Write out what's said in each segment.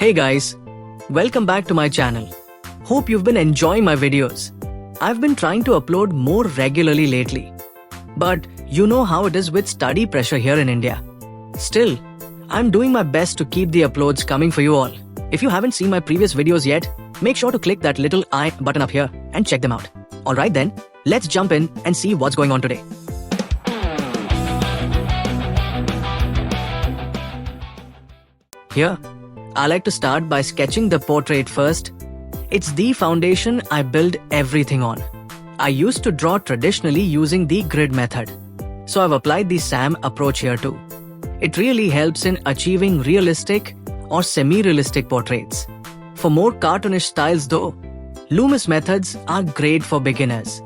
Hey guys, welcome back to my channel. Hope you've been enjoying my videos. I've been trying to upload more regularly lately. But you know how it is with study pressure here in India. Still, I'm doing my best to keep the uploads coming for you all. If you haven't seen my previous videos yet, make sure to click that little I button up here and check them out. Alright then, let's jump in and see what's going on today. Here, I like to start by sketching the portrait first. It's the foundation I build everything on. I used to draw traditionally using the grid method, so I've applied the SAM approach here too. It really helps in achieving realistic or semi-realistic portraits. For more cartoonish styles though, Loomis methods are great for beginners.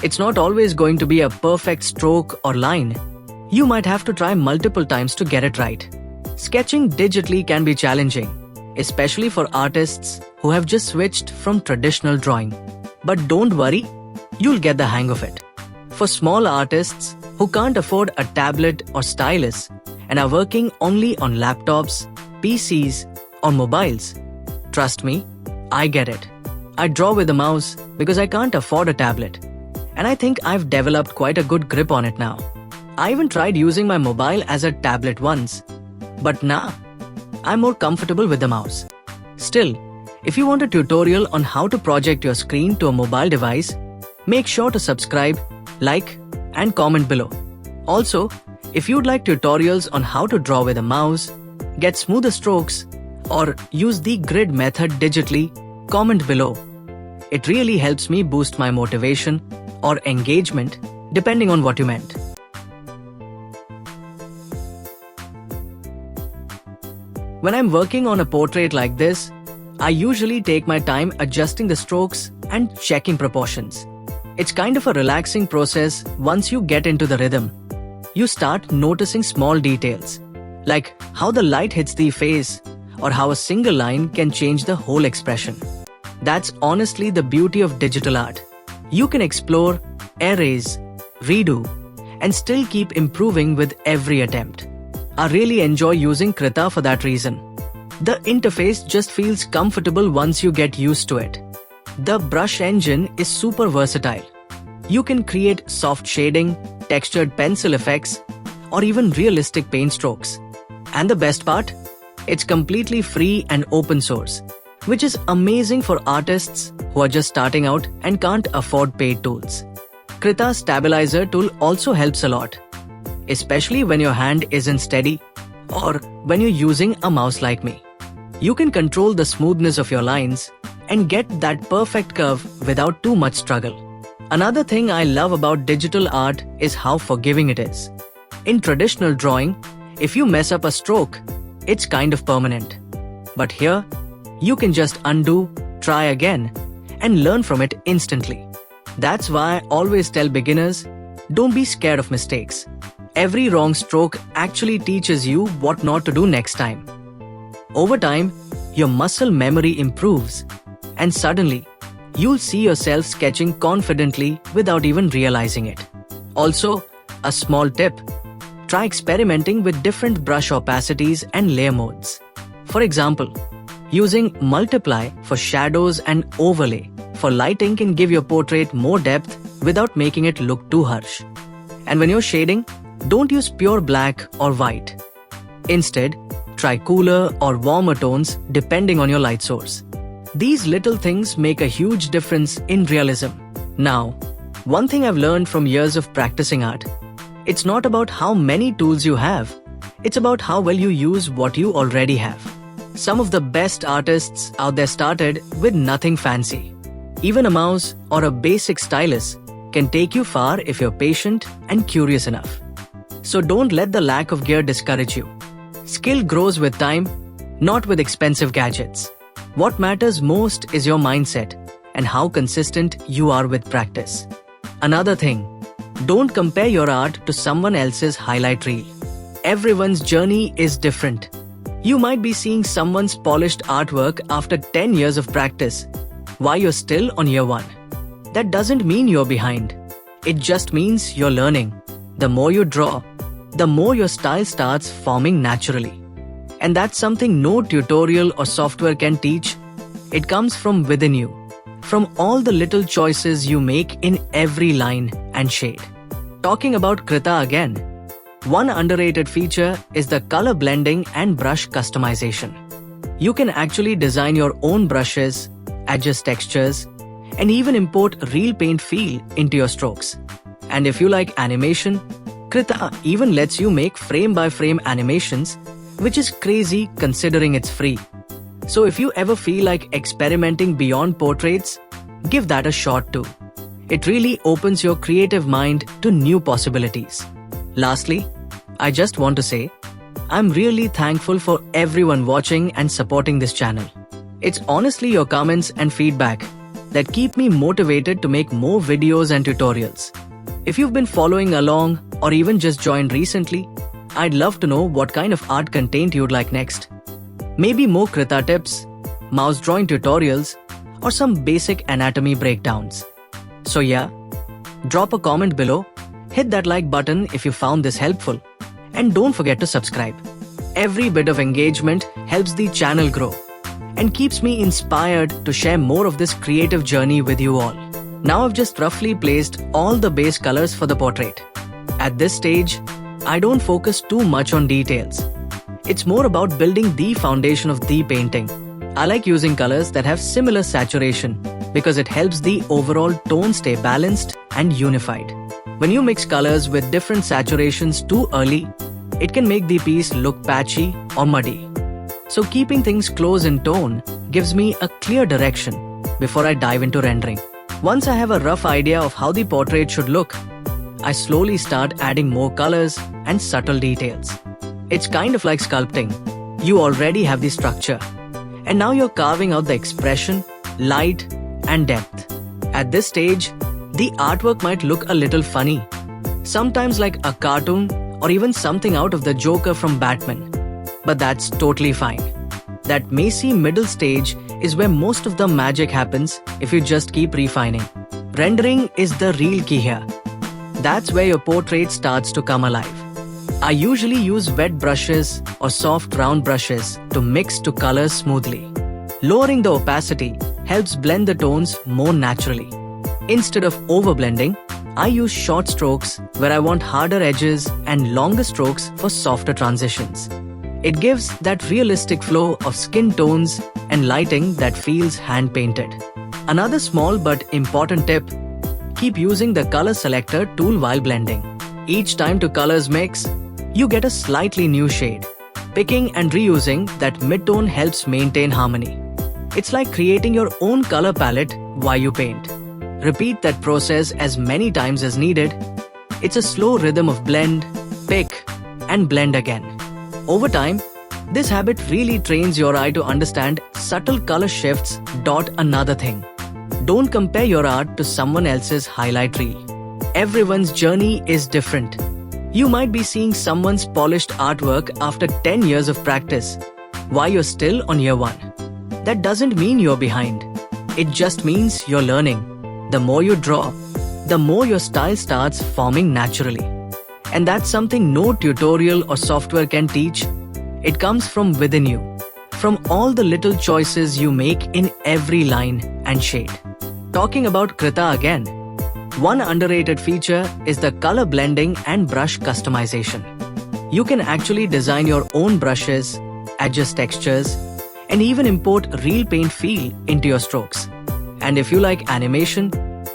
It's not always going to be a perfect stroke or line. You might have to try multiple times to get it right. Sketching digitally can be challenging, especially for artists who have just switched from traditional drawing. But don't worry, you'll get the hang of it. For small artists who can't afford a tablet or stylus and are working only on laptops, PCs, or mobiles, trust me, I get it. I draw with a mouse because I can't afford a tablet. And I think I've developed quite a good grip on it now. I even tried using my mobile as a tablet once. But nah, I'm more comfortable with the mouse. Still, if you want a tutorial on how to project your screen to a mobile device, make sure to subscribe, like, and comment below. Also, if you'd like tutorials on how to draw with a mouse, get smoother strokes, or use the grid method digitally, comment below. It really helps me boost my motivation or engagement, depending on what you meant. When I'm working on a portrait like this, I usually take my time adjusting the strokes and checking proportions. It's kind of a relaxing process once you get into the rhythm. You start noticing small details, like how the light hits the face or how a single line can change the whole expression. That's honestly the beauty of digital art. You can explore, erase, redo, and still keep improving with every attempt. I really enjoy using Krita for that reason. The interface just feels comfortable once you get used to it. The brush engine is super versatile. You can create soft shading, textured pencil effects, or even realistic paint strokes. And the best part? It's completely free and open source, which is amazing for artists who are just starting out and can't afford paid tools. Krita's stabilizer tool also helps a lot, especially when your hand isn't steady or when you're using a mouse like me. You can control the smoothness of your lines and get that perfect curve without too much struggle. Another thing I love about digital art is how forgiving it is. In traditional drawing, if you mess up a stroke, it's kind of permanent. But here, you can just undo, try again, and learn from it instantly. That's why I always tell beginners, don't be scared of mistakes. Every wrong stroke actually teaches you what not to do next time. Over time, your muscle memory improves, and suddenly, you'll see yourself sketching confidently without even realizing it. Also, a small tip, try experimenting with different brush opacities and layer modes. For example, using multiply for shadows and overlay for lighting can give your portrait more depth without making it look too harsh. And when you're shading, don't use pure black or white. Instead, try cooler or warmer tones depending on your light source. These little things make a huge difference in realism. Now, one thing I've learned from years of practicing art, it's not about how many tools you have, it's about how well you use what you already have. Some of the best artists out there started with nothing fancy. Even a mouse or a basic stylus can take you far if you're patient and curious enough. So don't let the lack of gear discourage you. Skill grows with time, not with expensive gadgets. What matters most is your mindset and how consistent you are with practice. Another thing, don't compare your art to someone else's highlight reel. Everyone's journey is different. You might be seeing someone's polished artwork after 10 years of practice, while you're still on year 1. That doesn't mean you're behind. It just means you're learning. The more you draw, the more your style starts forming naturally. And that's something no tutorial or software can teach. It comes from within you, from all the little choices you make in every line and shade. Talking about Krita again, one underrated feature is the color blending and brush customization. You can actually design your own brushes, adjust textures, and even import real paint feel into your strokes. And if you like animation, Krita even lets you make frame-by-frame animations, which is crazy considering it's free. So if you ever feel like experimenting beyond portraits, give that a shot too. It really opens your creative mind to new possibilities. Lastly, I just want to say, I'm really thankful for everyone watching and supporting this channel. It's honestly your comments and feedback that keep me motivated to make more videos and tutorials. If you've been following along or even just joined recently, I'd love to know what kind of art content you'd like next. Maybe more Krita tips, mouse drawing tutorials, or some basic anatomy breakdowns. So yeah, drop a comment below, hit that like button if you found this helpful, and don't forget to subscribe. Every bit of engagement helps the channel grow and keeps me inspired to share more of this creative journey with you all. Now I've just roughly placed all the base colors for the portrait. At this stage, I don't focus too much on details. It's more about building the foundation of the painting. I like using colors that have similar saturation because it helps the overall tone stay balanced and unified. When you mix colors with different saturations too early, it can make the piece look patchy or muddy. So keeping things close in tone gives me a clear direction before I dive into rendering. Once I have a rough idea of how the portrait should look, I slowly start adding more colors and subtle details. It's kind of like sculpting. You already have the structure, and now you're carving out the expression, light, and depth. At this stage, the artwork might look a little funny, sometimes like a cartoon or even something out of the Joker from Batman. But that's totally fine. That messy middle stage is where most of the magic happens if you just keep refining. Rendering is the real key here. That's where your portrait starts to come alive. I usually use wet brushes or soft round brushes to mix two colors smoothly. Lowering the opacity helps blend the tones more naturally. Instead of overblending, I use short strokes where I want harder edges and longer strokes for softer transitions. It gives that realistic flow of skin tones and lighting that feels hand-painted. Another small but important tip: keep using the color selector tool while blending. Each time two colors mix, you get a slightly new shade. Picking and reusing that mid-tone helps maintain harmony. It's like creating your own color palette while you paint. Repeat that process as many times as needed. It's a slow rhythm of blend, pick, and blend again. Over time, this habit really trains your eye to understand subtle color shifts. Another thing, don't compare your art to someone else's highlight reel. Everyone's journey is different. You might be seeing someone's polished artwork after 10 years of practice, while you're still on year 1. That doesn't mean you're behind. It just means you're learning. The more you draw, the more your style starts forming naturally. And that's something no tutorial or software can teach. It comes from within you, from all the little choices you make in every line and shade. Talking about Krita again, one underrated feature is the color blending and brush customization. You can actually design your own brushes, adjust textures, and even import real paint feel into your strokes. And if you like animation,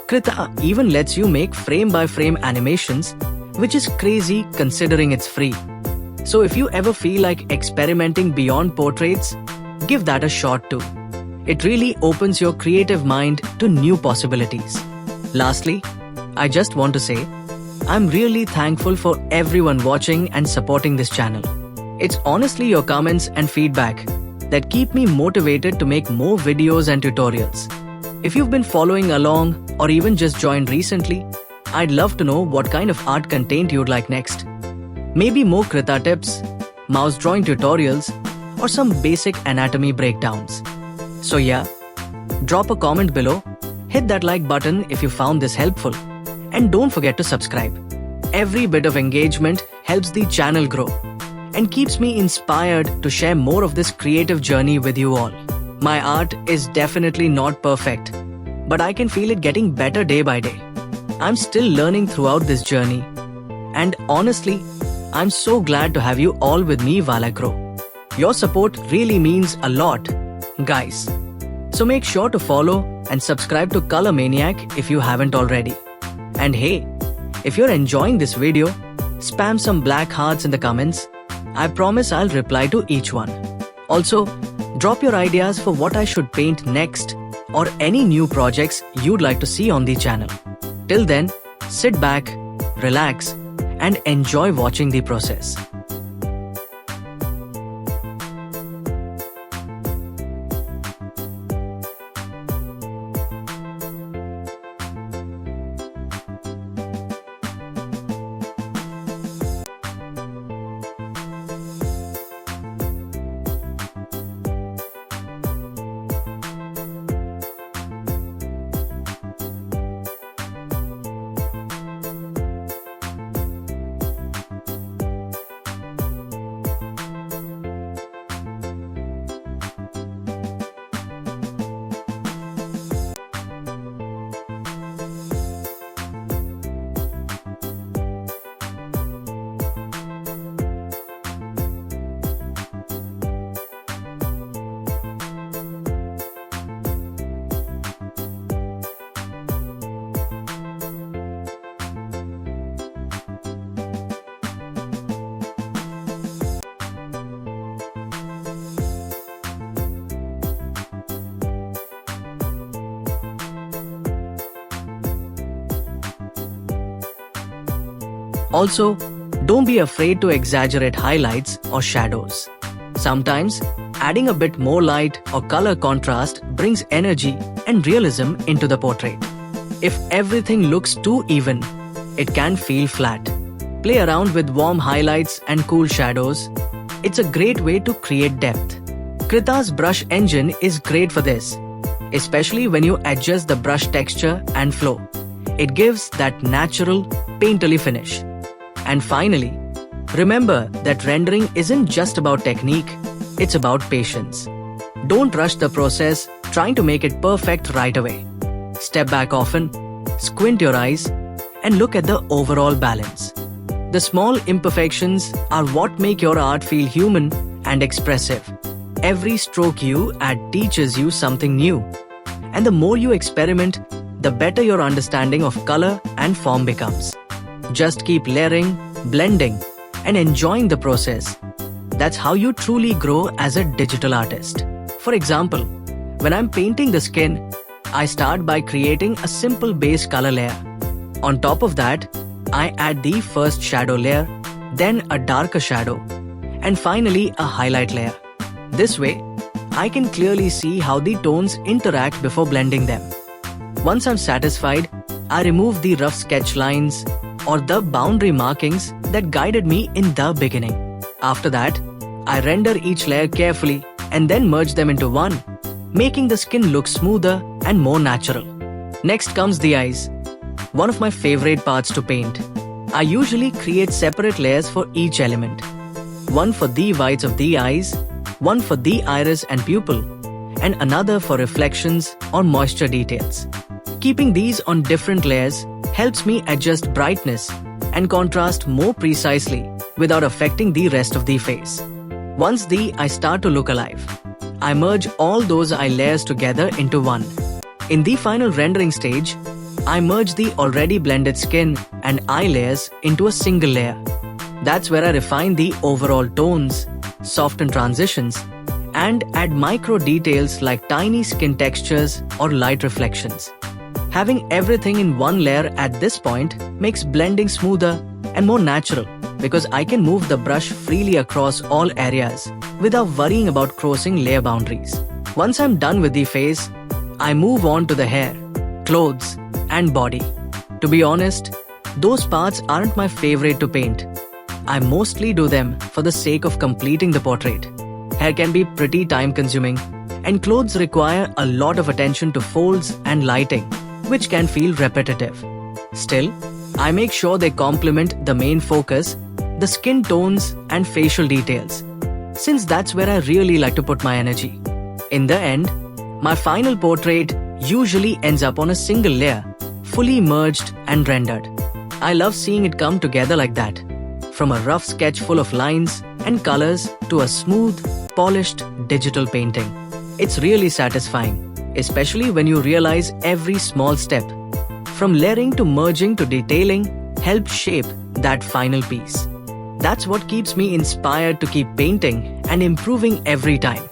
Krita even lets you make frame-by-frame animations, which is crazy considering it's free. So if you ever feel like experimenting beyond portraits, give that a shot too. It really opens your creative mind to new possibilities. Lastly, I just want to say, I'm really thankful for everyone watching and supporting this channel. It's honestly your comments and feedback that keep me motivated to make more videos and tutorials. If you've been following along or even just joined recently, I'd love to know what kind of art content you'd like next. Maybe more Krita tips, mouse drawing tutorials, or some basic anatomy breakdowns. So yeah, drop a comment below, Hit that like button if you found this helpful. And don't forget to subscribe. Every bit of engagement helps the channel grow and keeps me inspired to share more of this creative journey with you all. My art is definitely not perfect, but I can feel it getting better day by day. I'm still learning throughout this journey. And honestly, I'm so glad to have you all with me while I grow. Your support really means a lot, guys. So make sure to follow and subscribe to Color Maniac if you haven't already. And hey, if you're enjoying this video, spam some black hearts in the comments. I promise I'll reply to each one. Also, drop your ideas for what I should paint next or any new projects you'd like to see on the channel. Till then, sit back, relax, and enjoy watching the process. Also, don't be afraid to exaggerate highlights or shadows. Sometimes, adding a bit more light or color contrast brings energy and realism into the portrait. If everything looks too even, it can feel flat. Play around with warm highlights and cool shadows. It's a great way to create depth. Krita's brush engine is great for this, especially when you adjust the brush texture and flow. It gives that natural, painterly finish. And finally, remember that rendering isn't just about technique, it's about patience. Don't rush the process trying to make it perfect right away. Step back often, squint your eyes, and look at the overall balance. The small imperfections are what make your art feel human and expressive. Every stroke you add teaches you something new. And the more you experiment, the better your understanding of color and form becomes. Just keep layering, blending, and enjoying the process. That's how you truly grow as a digital artist. For example, when I'm painting the skin, I start by creating a simple base color layer. On top of that, I add the first shadow layer, then a darker shadow, and finally a highlight layer. This way, I can clearly see how the tones interact before blending them. Once I'm satisfied, I remove the rough sketch lines or the boundary markings that guided me in the beginning. After that, I render each layer carefully and then merge them into one, making the skin look smoother and more natural. Next comes the eyes, one of my favorite parts to paint. I usually create separate layers for each element. One for the whites of the eyes, one for the iris and pupil, and another for reflections or moisture details. Keeping these on different layers helps me adjust brightness and contrast more precisely without affecting the rest of the face. Once the eye start to look alive, I merge all those eye layers together into one. In the final rendering stage, I merge the already blended skin and eye layers into a single layer. That's where I refine the overall tones, soften transitions, and add micro details like tiny skin textures or light reflections. Having everything in one layer at this point makes blending smoother and more natural because I can move the brush freely across all areas without worrying about crossing layer boundaries. Once I'm done with the face, I move on to the hair, clothes, and body. To be honest, those parts aren't my favorite to paint. I mostly do them for the sake of completing the portrait. Hair can be pretty time-consuming, and clothes require a lot of attention to folds and lighting. which can feel repetitive. Still, I make sure they complement the main focus, the skin tones and facial details, since that's where I really like to put my energy. In the end, my final portrait usually ends up on a single layer, fully merged and rendered. I love seeing it come together like that, from a rough sketch full of lines and colors to a smooth, polished digital painting. It's really satisfying, especially when you realize every small step, from layering to merging to detailing, helps shape that final piece. That's what keeps me inspired to keep painting and improving every time.